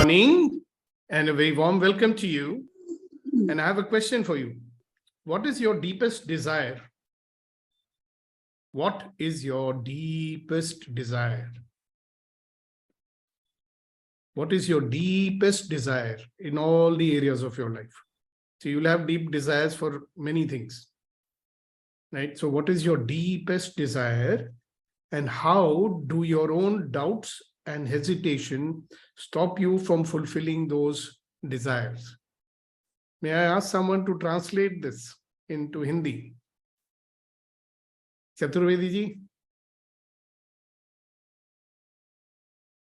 morning and a very warm welcome to you. And I have a question for you. What is your deepest desire? What is your deepest desire? What is your deepest desire in all the areas of your life? So you'll have deep desires for many things, right? So what is your deepest desire, and how do your own doubts and hesitation stop you from fulfilling those desires? May I ask someone to translate this into Hindi? Chaturvedi ji,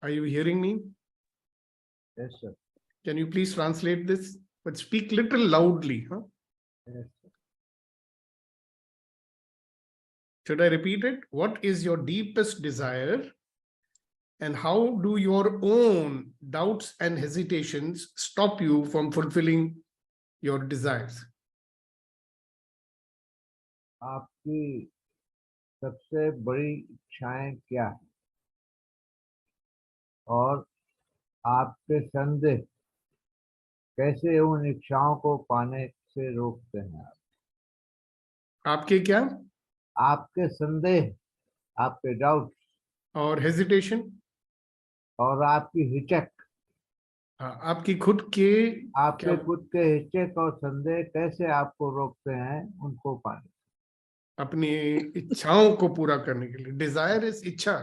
are you hearing me? Yes, sir. Can you please translate this? But speak little loudly. Huh? Yes, sir. Should I repeat it? What is your deepest desire, and how do your own doubts and hesitations stop you from fulfilling your desires? आपकी सबसे बड़ी इच्छाएं क्या है और आपके संदेह कैसे उन इच्छाओं को पाने से रोकते हैं? आपके क्या? आपके संदेह, आपके डाउट और हेजिटेशन? और आपकी हिचक, आपकी खुद के आपके खुद के हिचक और संदेह कैसे आपको रोकते हैं उनको पाने? अपनी इच्छाओं को पूरा करने के लिए. डिजायर इज इच्छा.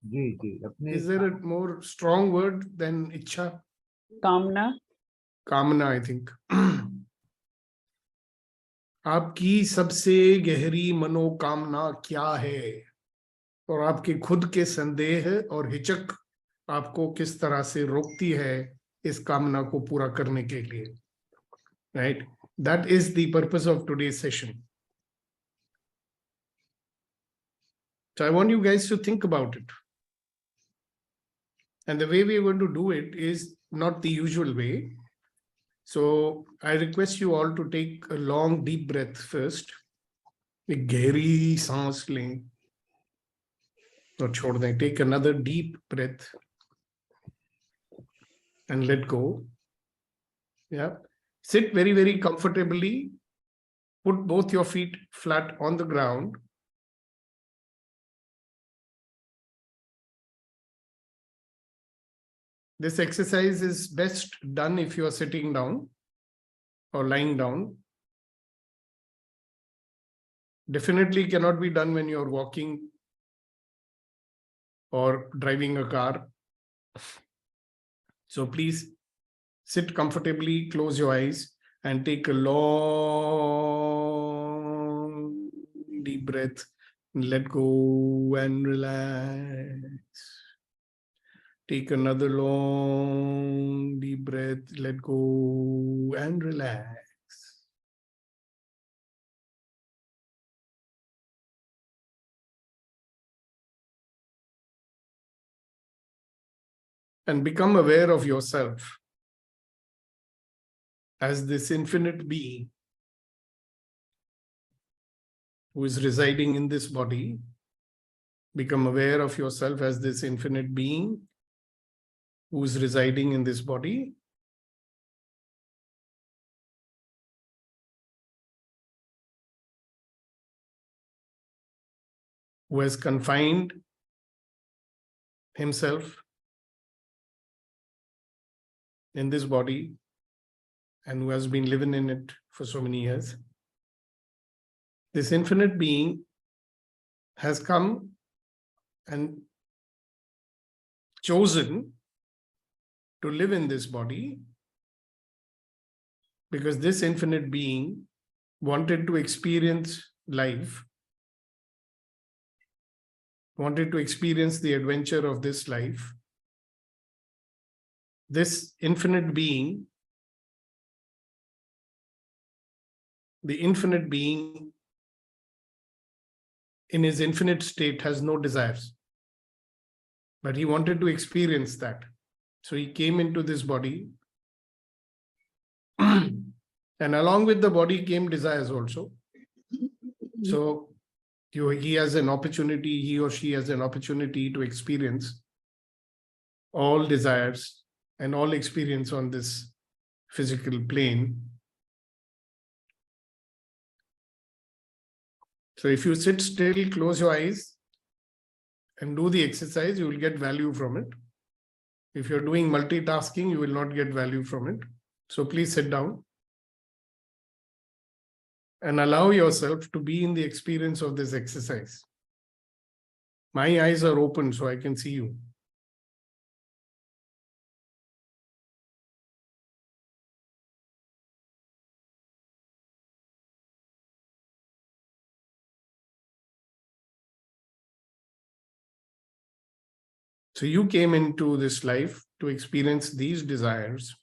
जी जी. अपनी is there a more strong word than इच्छा? कामना. कामना, आई थिंक. आपकी सबसे गहरी मनोकामना क्या है, और आपके खुद के संदेह और हिचक आपको किस तरह से रोकती है इस कामना को पूरा करने के लिए? Right, that is the purpose of today's session. So I want you guys to think about it. And the way we are going to do it is not the usual way. So I request you all to take a long deep breath first. एक गहरी सांस लें और छोड़ दें. Take another deep breath and let go. Yeah. Sit very, very comfortably. Put both your feet flat on the ground. This exercise is best done if you are sitting down or lying down. Definitely cannot be done when you're walking or driving a car. So please sit comfortably, close your eyes, and take a long deep breath. Let go and relax. Take another long deep breath, let go and relax. And become aware of yourself as this infinite being who is residing in this body. Become aware of yourself as this infinite being who is residing in this body. Who has confined himself in this body and who has been living in it for so many years. This infinite being has come and chosen to live in this body because this infinite being wanted to experience life, wanted to experience the adventure of this life. This infinite being, the infinite being in his infinite state has no desires, but he wanted to experience that. So he came into this body and along with the body came desires also. So he has an opportunity, he or she has an opportunity to experience all desires and all experience on this physical plane. So if you sit still, close your eyes and do the exercise, you will get value from it. If you're doing multitasking, you will not get value from it. So please sit down and allow yourself to be in the experience of this exercise. My eyes are open, so I can see you. So you came into this life to experience these desires.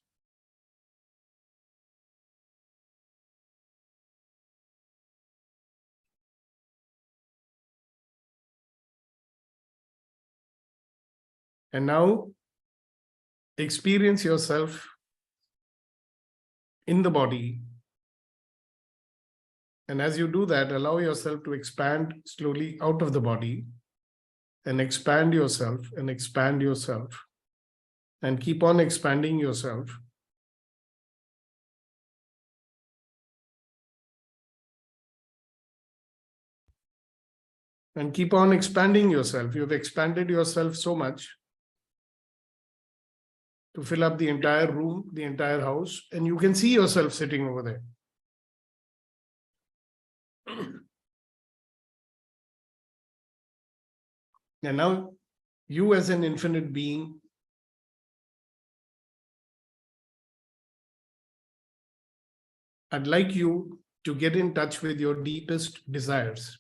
And now experience yourself in the body. And as you do that, allow yourself to expand slowly out of the body and expand yourself and expand yourself and keep on expanding yourself. And keep on expanding yourself. You've expanded yourself so much to fill up the entire room, the entire house, and you can see yourself sitting over there. And now you as an infinite being I'd like you to get in touch with your deepest desires.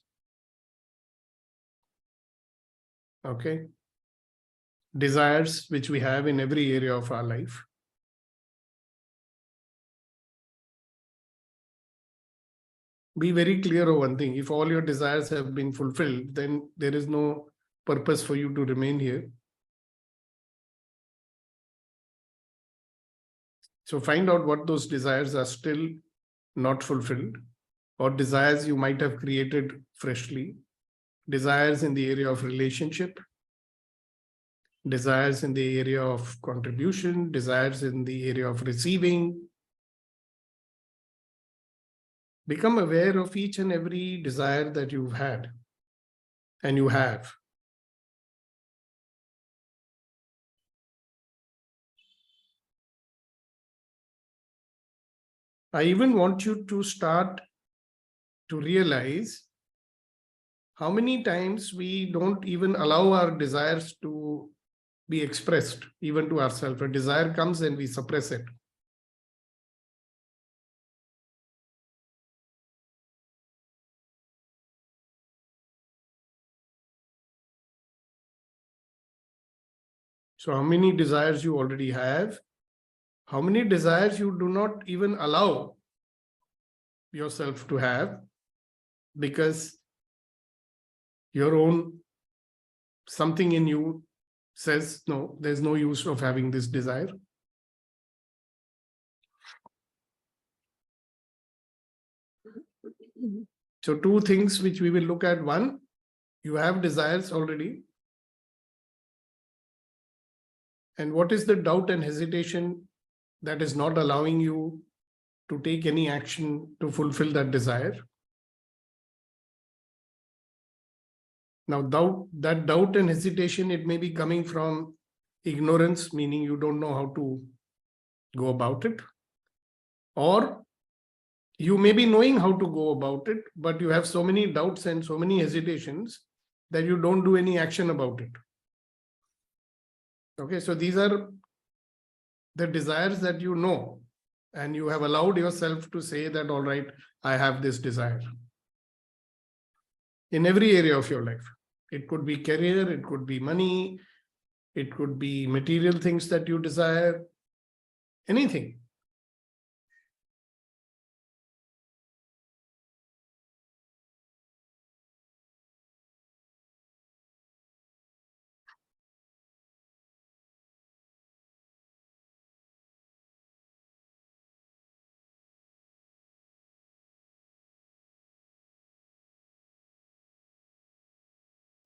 Okay? Desires which we have in every area of our life. Be very clear of one thing. If all your desires have been fulfilled, then there is no purpose for you to remain here. So find out what those desires are still not fulfilled, or desires you might have created freshly. Desires in the area of relationship, desires in the area of contribution, desires in the area of receiving. Become aware of each and every desire that you've had and you have. I even want you to start to realize how many times we don't even allow our desires to be expressed, even to ourselves. A desire comes and we suppress it. So how many desires you already have? How many desires you do not even allow yourself to have because your own something in you says, no, there's no use of having this desire. So two things which we will look at. One, you have desires already. And what is the doubt and hesitation that is not allowing you to take any action to fulfill that desire? Now, that doubt and hesitation, it may be coming from ignorance, meaning you don't know how to go about it. Or you may be knowing how to go about it, but you have so many doubts and so many hesitations that you don't do any action about it. Okay, so these are the desires that you know, and you have allowed yourself to say that, all right, I have this desire. In every area of your life. It could be career, it could be money, it could be material things that you desire, anything.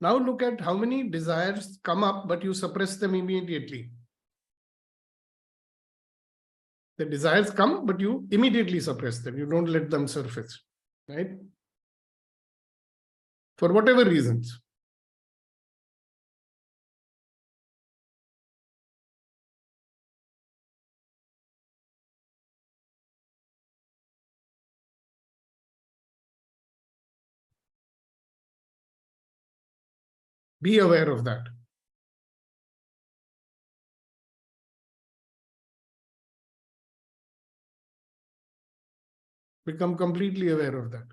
Now look at how many desires come up, but you suppress them immediately. The desires come, but you immediately suppress them. You don't let them surface, right? For whatever reasons. Be aware of that. Become completely aware of that.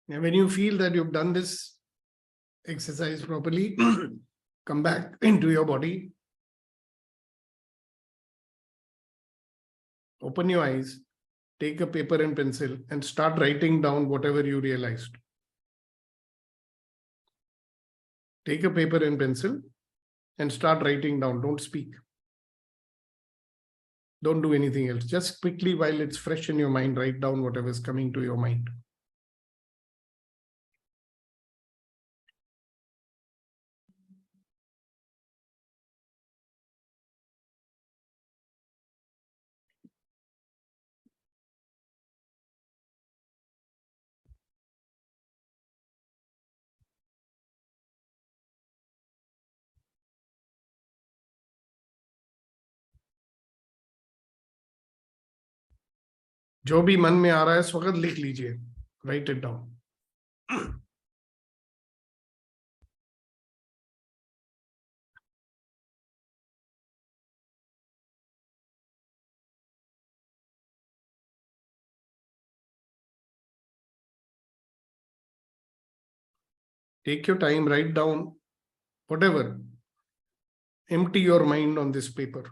And when you feel that you've done this exercise properly, come back into your body, open your eyes, take a paper and pencil, and start writing down whatever you realized. Take a paper and pencil and start writing down. Don't speak. Don't do anything else. Just quickly, while it's fresh in your mind, write down whatever is coming to your mind. जो भी मन में आ रहा है इस वक्त लिख लीजिए. Write it down. Take your time, write down whatever. Empty your mind on this paper.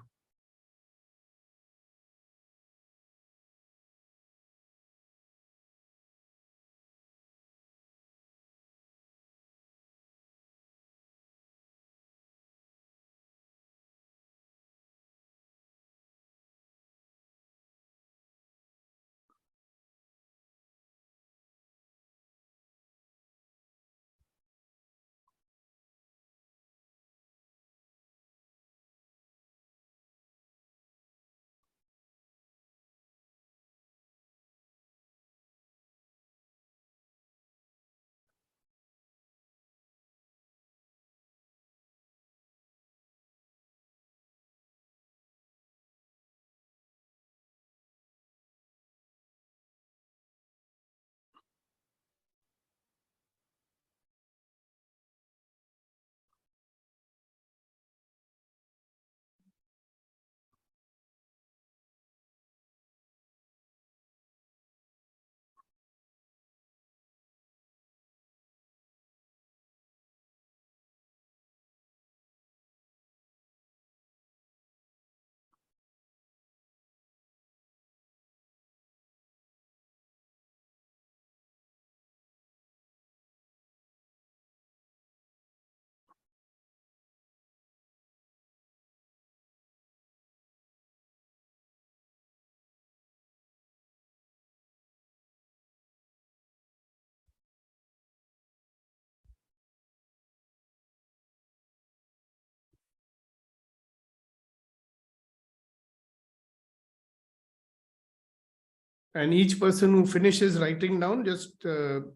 And each person who finishes writing down, just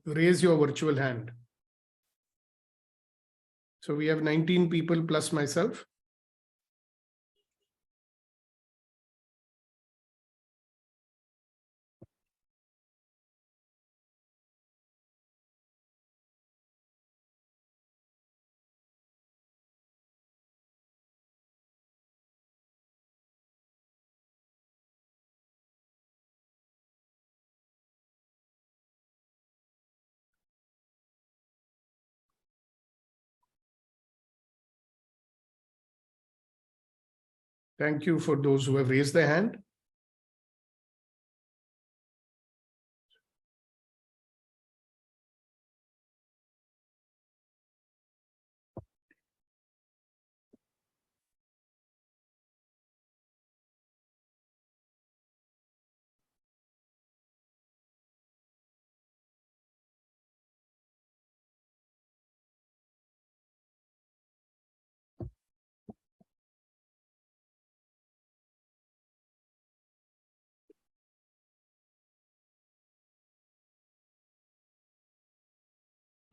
raise your virtual hand. So we have 19 people plus myself. Thank you for those who have raised their hand.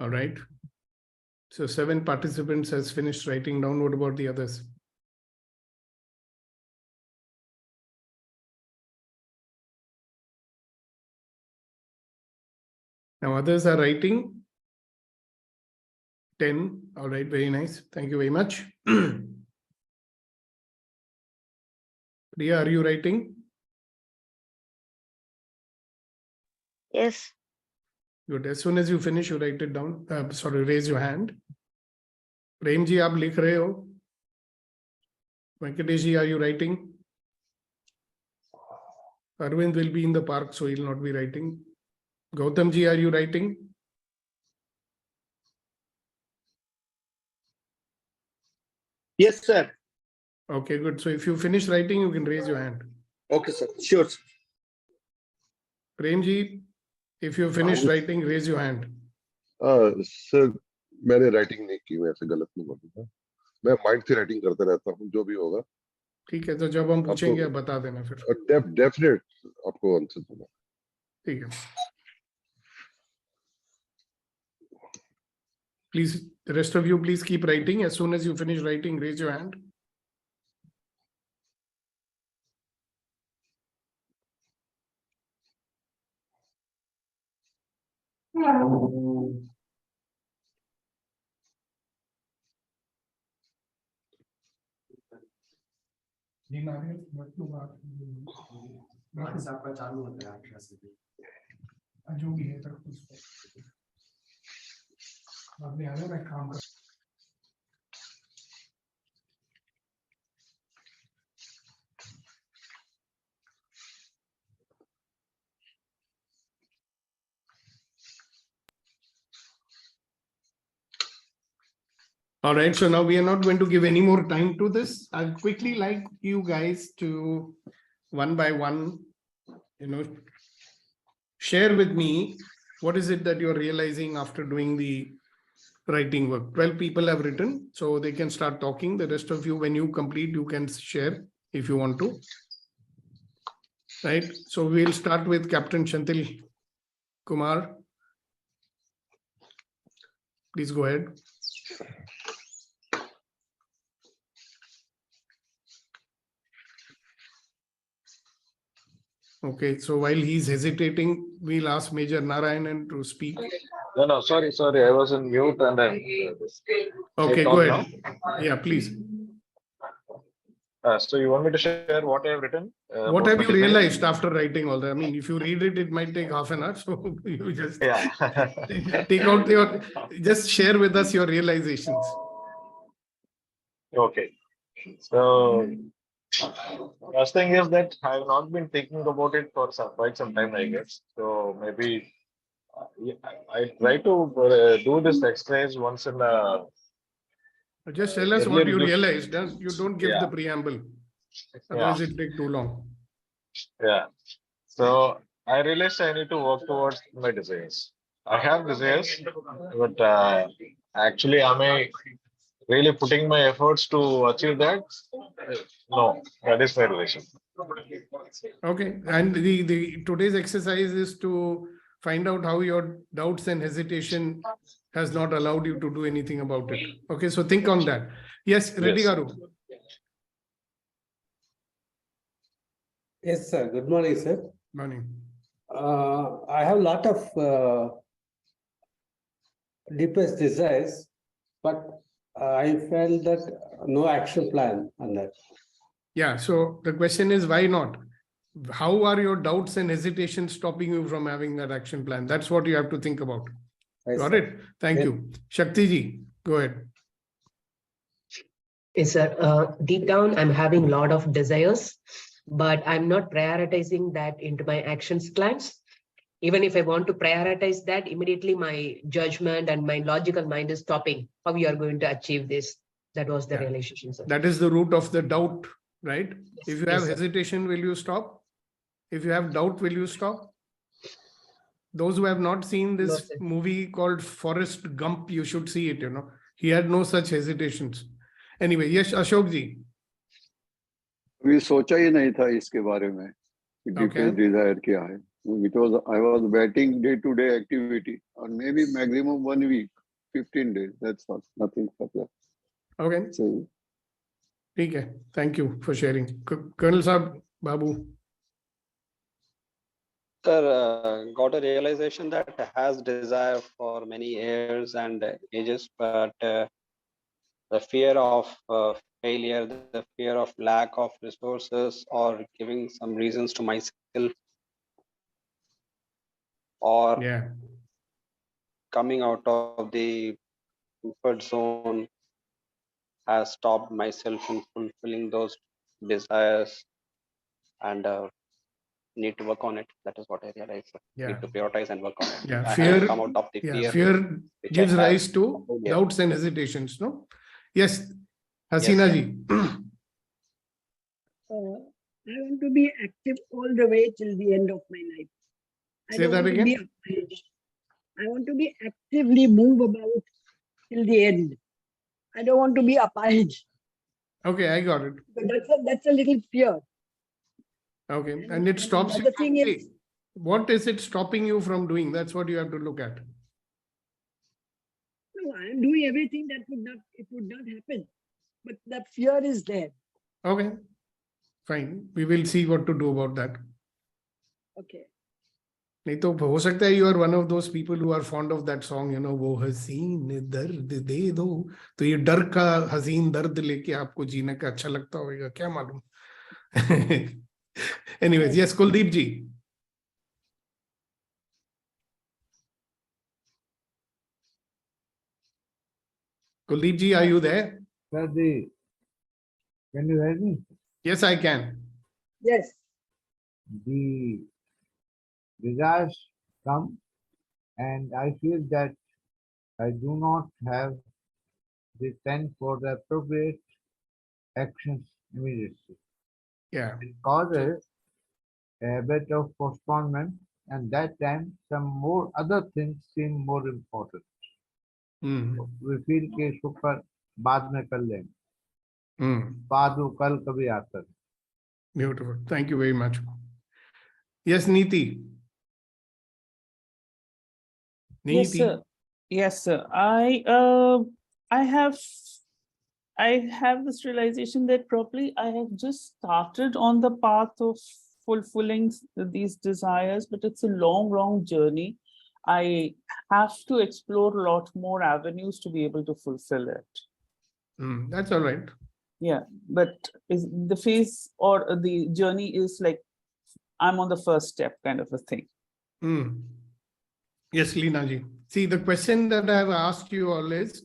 All right. So 7 participants has finished writing down. What about the others? Now others are writing. 10. All right, very nice. Thank you very much. Priya, are you writing? Yes. Good. As soon as you finish, you write it down. Sorry, raise your hand. Prem ji, aap likh rahe ho? Venkatesh ji, are you writing? Arvind will be in the park, so he will not be writing. Gautam ji, are you writing? Yes, sir. Okay, good. So if you finish writing, you can raise your hand. Okay, sir. Sure, sir. Prem ji, if you finish writing, raise your hand. Sir मैंने writing नहीं की, मैं ऐसे गलत नहीं बोलूंगा, मैं mind से राइटिंग करता रहता हूँ, जो भी होगा। ठीक है, तो जब हम पूछेंगे आप बता देना फिर। डेफिनेट आपको आंसर दूंगा। ठीक है। Please, the rest of you, please keep writing. As soon as you finish writing, raise your hand. जो भी है आपने आने में काम कर। All right, so now we are not going to give any more time to this. I'd quickly like you guys to one by one, share with me what is it that you're realizing after doing the writing work. 12 people have written, so they can start talking. The rest of you, when you complete, you can share if you want to. Right, so we'll start with Captain Chantil Kumar. Please go ahead. Okay, so while he's hesitating, we'll ask Major Narayanan to speak. No, sorry, I was on mute and then. Okay, go ahead. Now? Yeah, please. So you want me to share what I have written? What have you realized after writing all that? I mean, if you read it, it might take half an hour. So you just take out just share with us your realizations. Okay. So first thing is that I have not been thinking about it for quite some time, I guess. So maybe I try to do this exercise once in a. Just tell us what you realized. You don't give the preamble. Otherwise, it takes too long. Yeah. So I realized I need to work towards my desires. I have desires, but actually, am I really putting my efforts to achieve that? No, that is my relation. Okay, and the today's exercise is to find out how your doubts and hesitation has not allowed you to do anything about it. Okay, so think on that. Yes, Reddy Garu. Yes, sir. Good morning, sir. Morning. I have a lot of deepest desires, but I felt that no action plan on that. Yeah, so the question is, why not? How are your doubts and hesitations stopping you from having that action plan? That's what you have to think about. Yes, Got sir. it? Thank you. Shakti ji, go ahead. Yes, sir. Deep down, I'm having a lot of desires, but I'm not prioritizing that into my actions plans. Even if I want to prioritize that, immediately my judgment and my logical mind is stopping. How you are going to achieve this? That was the realization, sir. That is the root of the doubt, right? Yes, if you have yes, hesitation, will you stop? If you have doubt, will you stop? Those who have not seen this movie called Forrest Gump, you should see it, He had no such hesitations. Anyway, yes, Ashok ji. We सोचा ही नहीं था इसके बारे में कि deepest desire क्या है. I was waiting day-to-day activity, or maybe maximum 1 week, 15 days. That's all. Nothing further. Okay, So, ठीक है. Thank you for sharing. Colonel Saab, Babu. Sir, got a realization that has desire for many years and ages, but the fear of failure, the fear of lack of resources, or giving some reasons to myself, or Yeah. coming out of the comfort zone has stopped myself in fulfilling those desires, and need to work on it. That is what I realized. Sir. Yeah. Need to prioritize and work on it. Yeah. I have Fear. to come out of the Yeah. fear. Fear which gives I have rise to earlier. doubts and hesitations. No. Yes. Yes, Hasina sir. ji. I want to be active all the way till the end of my life. I Say don't that want to be again. average. I want to be actively move about till the end. I don't want to be apache. Okay, I got it. But that's a little fear. Okay, and it stops you The from thing is, doing. What is it stopping you from doing? That's what you have to look at. no, I am doing everything that it would not happen. But that fear is there. Okay, fine. We will see what to do about that. Okay. नहीं तो हो सकता है you are one of those people who are fond of that song, you know, वो हसीन दर्द दे दो, तो ये डर का हसीन दर्द लेके आपको जीने का अच्छा लगता होगा, क्या मालूम. Anyways, yes, Kuldeep ji. Kuldeep ji, are you there? Sir, can you hear me? Yes, I can. Yes. The desires come, and I feel that I do not have the time for the appropriate actions immediately. Yeah. It causes a bit of postponement, and that time some more other things seem more important. We feel कि इसको पर बाद में कर लेंगे. बाद वो कल कभी आता है. Beautiful. Thank you very much. Yes, Neeti. Yes, sir. Yes, sir. I have this realization that probably I have just started on the path of fulfilling these desires, but it's a long journey. I have to explore a lot more avenues to be able to fulfill it. That's all right. Yeah, but the phase or the journey is like I'm on the first step kind of a thing. Yes, Leena ji. See, the question that I have asked you all is,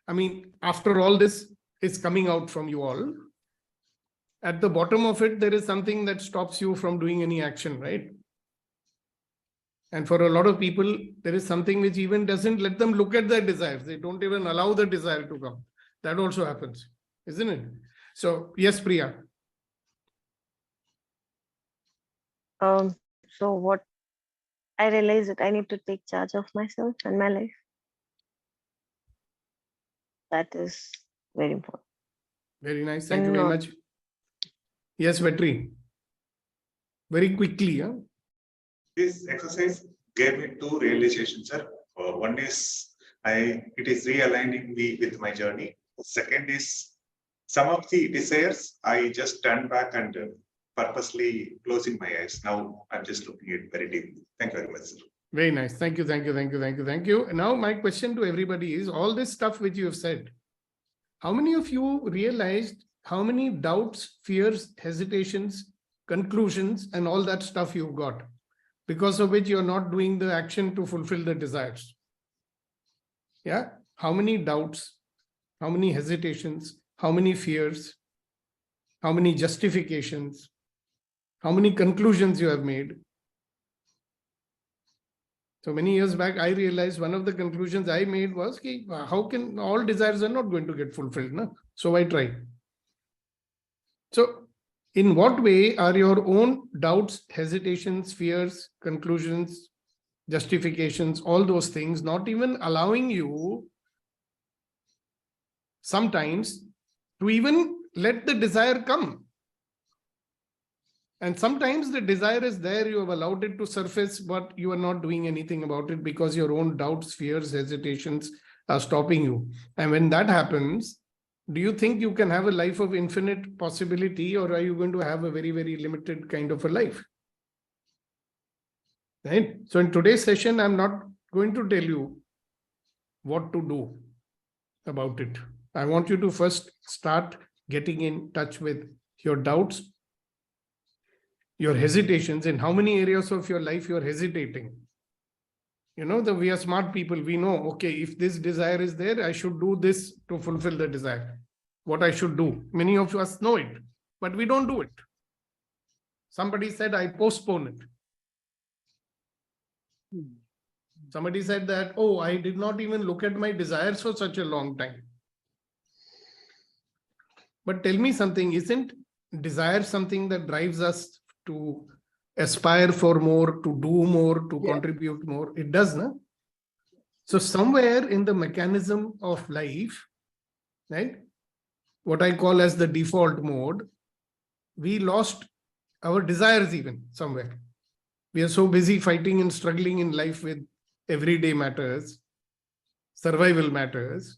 I mean, after all this is coming out from you all, at the bottom of it, there is something that stops you from doing any action, right? And for a lot of people, there is something which even doesn't let them look at their desires. They don't even allow the desire to come. That also happens, isn't it? So, yes, Priya. So what I realized that I need to take charge of myself and my life. That is very important. Very nice. Thank you very much. Yes, Vetri. Very quickly. Huh? This exercise gave me two realizations, sir. One is it is realigning me with my journey. Second is some of the desires I just turned back and purposely closing my eyes. Now I'm just looking at it very deeply. Thank you very much, sir. Very nice. Thank you. Now my question to everybody is, all this stuff which you have said, how many of you realized how many doubts, fears, hesitations, conclusions, and all that stuff you've got, because of which you're not doing the action to fulfill the desires? Yeah. How many doubts, how many hesitations, how many fears, how many justifications, how many conclusions you have made? So many years back, I realized one of the conclusions I made was, how can all desires are not going to get fulfilled? No? So I try. So in what way are your own doubts, hesitations, fears, conclusions, justifications, all those things not even allowing you sometimes to even let the desire come? And sometimes the desire is there, you have allowed it to surface, but you are not doing anything about it because your own doubts, fears, hesitations are stopping you. And when that happens, do you think you can have a life of infinite possibility, or are you going to have a very, very limited kind of a life? Right? So in today's session, I'm not going to tell you what to do about it. I want you to first start getting in touch with your doubts, your hesitations, in how many areas of your life you're hesitating. You know, we are smart people. We know, okay, if this desire is there, I should do this to fulfill the desire. What I should do. Many of us know it, but we don't do it. Somebody said, I postpone it. Somebody said that, oh, I did not even look at my desires for such a long time. But tell me something, isn't desire something that drives us to aspire for more, to do more, to contribute more? It does, no? So somewhere in the mechanism of life, right, what I call as the default mode, we lost our desires even somewhere. We are so busy fighting and struggling in life with everyday matters, survival matters.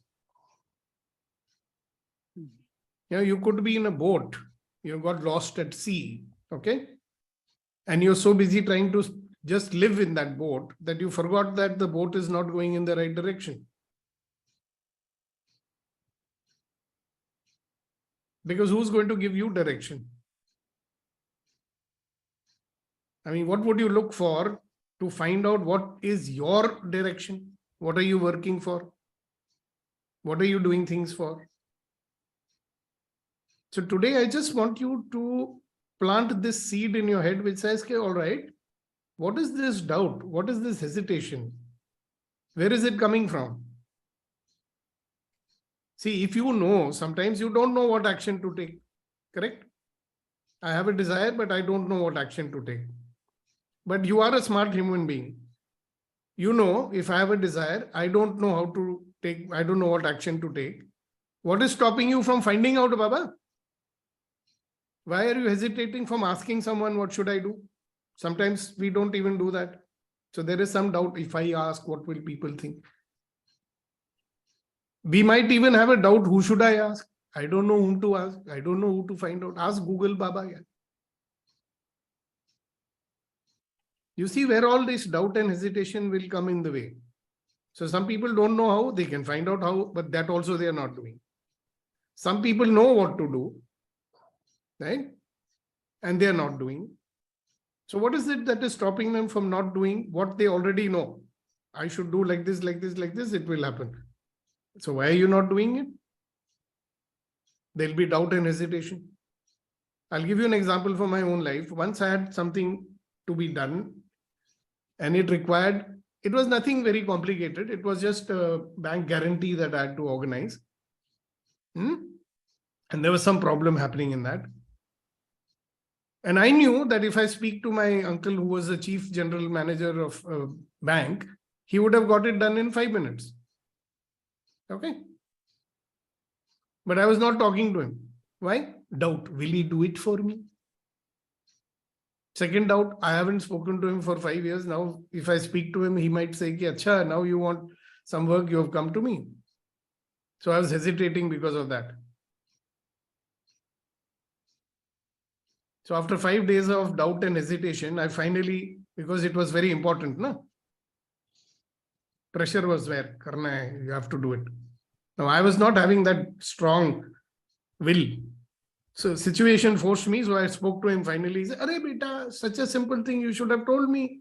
You know, you could be in a boat, you got lost at sea, okay? And you're so busy trying to just live in that boat that you forgot that the boat is not going in the right direction. Because who's going to give you direction? I mean, what would you look for to find out what is your direction? What are you working for? What are you doing things for? So today, I just want you to plant this seed in your head, which says, okay, all right, what is this doubt? What is this hesitation? Where is it coming from? See, if you know, sometimes you don't know what action to take, correct? I have a desire, but I don't know what action to take. But you are a smart human being. You know, if I have a desire, I don't know how to take, I don't know what action to take. What is stopping you from finding out, Baba? Why are you hesitating from asking someone, what should I do? Sometimes we don't even do that. So there is some doubt. If I ask, what will people think? We might even have a doubt, who should I ask? I don't know whom to ask. I don't know who to find out. Ask Google, Baba. Yeah. You see where all this doubt and hesitation will come in the way. So some people don't know how, they can find out how, but that also they are not doing. Some people know what to do, right? And they are not doing. So what is it that is stopping them from not doing what they already know? I should do like this, like this, like this, it will happen. So why are you not doing it? There'll be doubt and hesitation. I'll give you an example from my own life. Once I had something to be done and it required, it was nothing very complicated. It was just a bank guarantee that I had to organize. And there was some problem happening in that. And I knew that if I speak to my uncle, who was the chief general manager of a bank, he would have got it done in 5 minutes. Okay. But I was not talking to him. Why? Doubt. Will he do it for me? Second doubt, I haven't spoken to him for 5 years. Now, if I speak to him, he might say, Acha, now you want some work, you have come to me. So I was hesitating because of that. So after 5 days of doubt and hesitation, I finally, because it was very important, no? Pressure was there. Karna hai, you have to do it. Now I was not having that strong will. So situation forced me. So I spoke to him finally. He said, Arey beta, such a simple thing, you should have told me.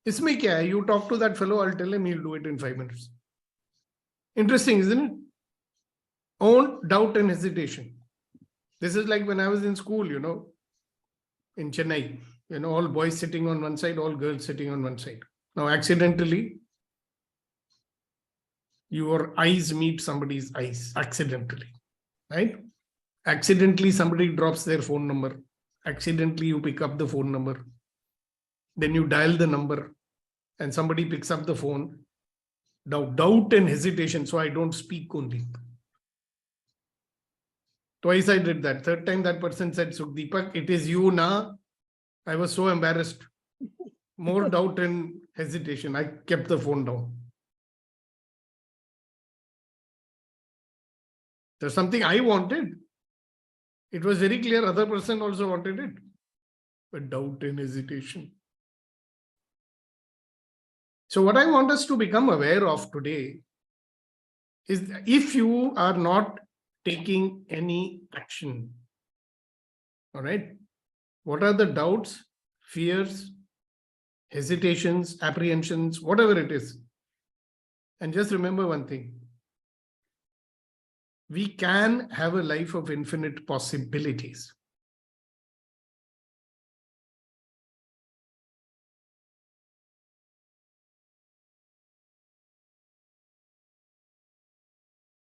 Isme kya hai? You talk to that fellow, I'll tell him, he'll do it in 5 minutes. Interesting, isn't it? Own doubt and hesitation. This is like when I was in school, you know, in Chennai, you know, all boys sitting on one side, all girls sitting on one side. Now, accidentally, your eyes meet somebody's eyes, accidentally, right? Accidentally, somebody drops their phone number. Accidentally, you pick up the phone number. Then you dial the number and somebody picks up the phone. Now, doubt and hesitation, so I don't speak only. Twice I did that. Third time that person said, Sukhdeepak, it is you na. I was so embarrassed. More doubt and hesitation. I kept the phone down. There's something I wanted. It was very clear other person also wanted it. But doubt and hesitation. So what I want us to become aware of today is if you are not taking any action, all right, what are the doubts, fears, hesitations, apprehensions, whatever it is? And just remember one thing. We can have a life of infinite possibilities.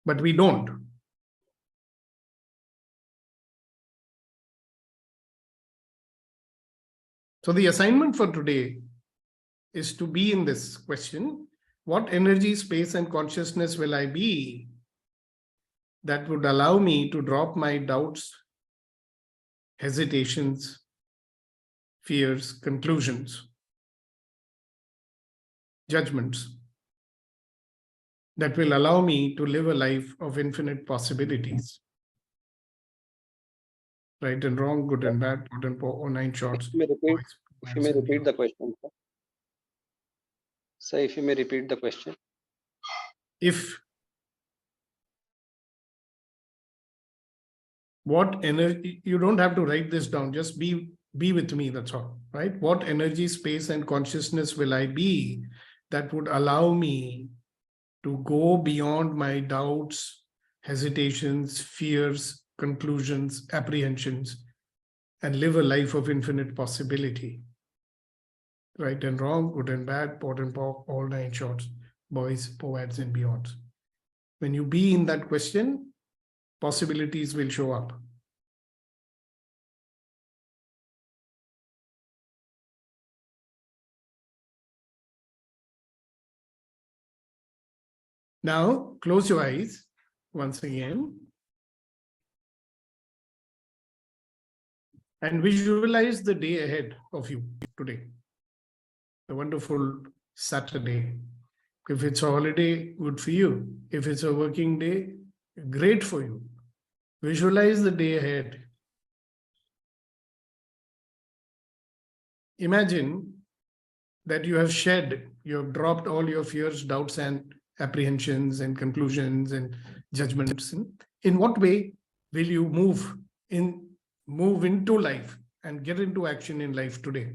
But we don't. So the assignment for today is to be in this question: what energy, space, and consciousness will I be that would allow me to drop my doubts, hesitations, fears, conclusions, judgments, that will allow me to live a life of infinite possibilities. Right and wrong, good and bad, good and poor, 9 shorts. If you may repeat the question. So if you may repeat the question. If what energy, you don't have to write this down, just be with me, that's all, right? What energy, space, and consciousness will I be that would allow me to go beyond my doubts, hesitations, fears, conclusions, apprehensions, and live a life of infinite possibility? Right and wrong, good and bad, pot and pork, all 9 shorts, boys, poets, and beyonds. When you be in that question, possibilities will show up. Now, close your eyes once again and visualize the day ahead of you today. A wonderful Saturday. If it's a holiday, good for you. If it's a working day, great for you. Visualize the day ahead. Imagine that you have dropped all your fears, doubts, and apprehensions and conclusions and judgments. In what way will you move into life and get into action in life today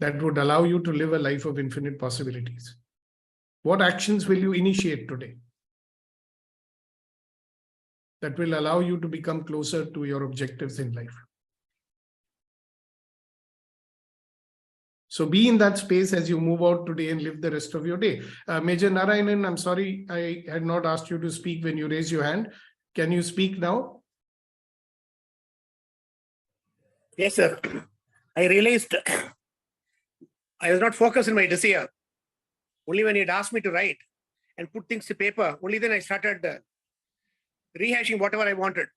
that would allow you to live a life of infinite possibilities? What actions will you initiate today that will allow you to become closer to your objectives in life? So be in that space as you move out today and live the rest of your day. Major Narayanan, I'm sorry, I had not asked you to speak when you raised your hand. Can you speak now? Yes, sir. I realized I was not focused in my desire. Only when he had asked me to write and put things to paper, only then I started rehashing whatever I wanted.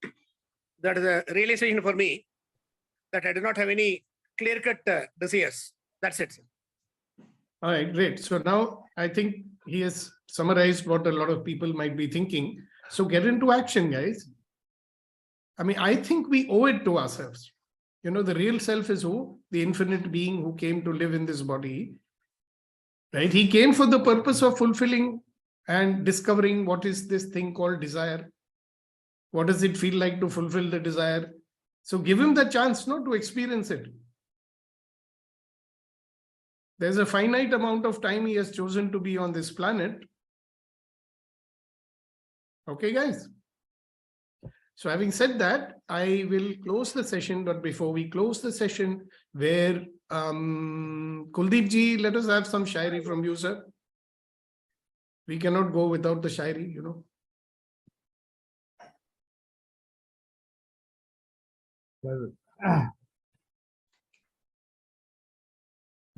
That is a realization for me that I do not have any clear-cut desires. That's it, sir. All right, great. So now I think he has summarized what a lot of people might be thinking. So get into action, guys. I mean, I think we owe it to ourselves. You know, the real self is who? The infinite being who came to live in this body. Right? He came for the purpose of fulfilling and discovering what is this thing called desire. What does it feel like to fulfill the desire? So give him the chance, not to experience it. There's a finite amount of time he has chosen to be on this planet. Okay, guys. So having said that, I will close the session, but before we close the session, where Kuldeep ji, let us have some shairi from you, sir. We cannot go without the shairi, you know.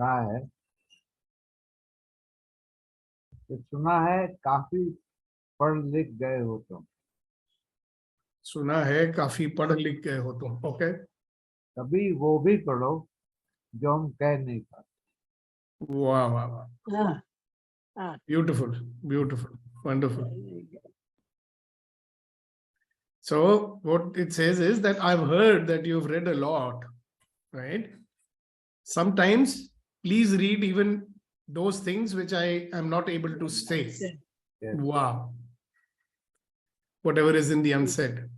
कहा है कि सुना है काफी पढ़ लिख गए हो तुम, सुना है काफी पढ़ लिख गए हो तुम. Okay. कभी वो भी पढ़ो जो हम कह नहीं पाते. Wow, wow, wow. Ah, ah. Beautiful, beautiful, wonderful. So what it says is that I've heard that you've read a lot, right? Sometimes please read even those things which I am not able to say. Yes. Wow. Whatever is in the unsaid.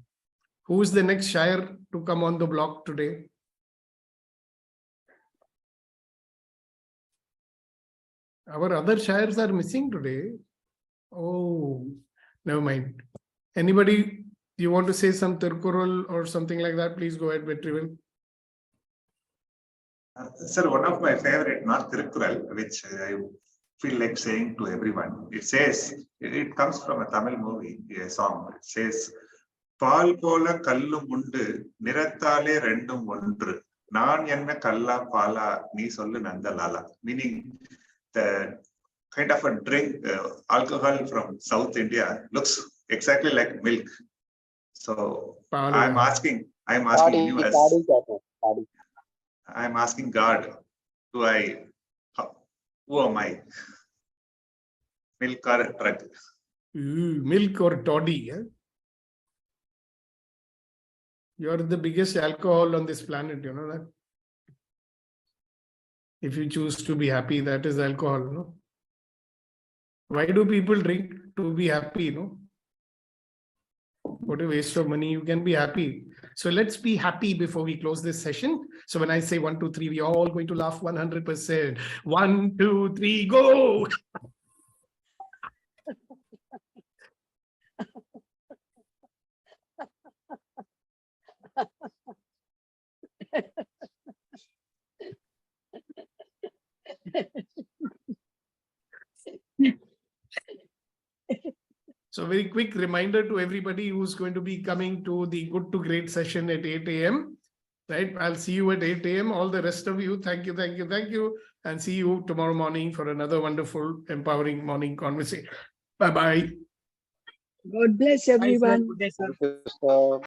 Who is the next shire to come on the block today? Our other shires are missing today. Oh, never mind. Anybody, you want to say some Tirkural or something like that? Please go ahead, Vetrivan. Sir, one of my favorite, not Tirkural, which I feel like saying to everyone. It says, it comes from a Tamil movie, a song. It says, Paal pola kallum undu, nirathale rendum ondru. Naan enna kalla pala, nee sollu nanda lala. Meaning, the kind of a drink, alcohol from South India looks exactly like milk. So I'm asking you as, I'm asking God, who am I? Milk or a drug? Milk or toddy. Eh? You're the biggest alcohol on this planet, you know that? If you choose to be happy, that is alcohol, no? Why do people drink to be happy, no? What a waste of money. You can be happy. So let's be happy before we close this session. So when I say 1, 2, 3, we are all going to laugh 100%. 1, 2, 3, go! So very quick reminder to everybody who's going to be coming to the Good to Great session at 8 a.m. Right? I'll see you at 8 a.m. All the rest of you, thank you, thank you, thank you. And see you tomorrow morning for another wonderful, empowering morning conversation. Bye-bye. God bless everyone. Good day, sir.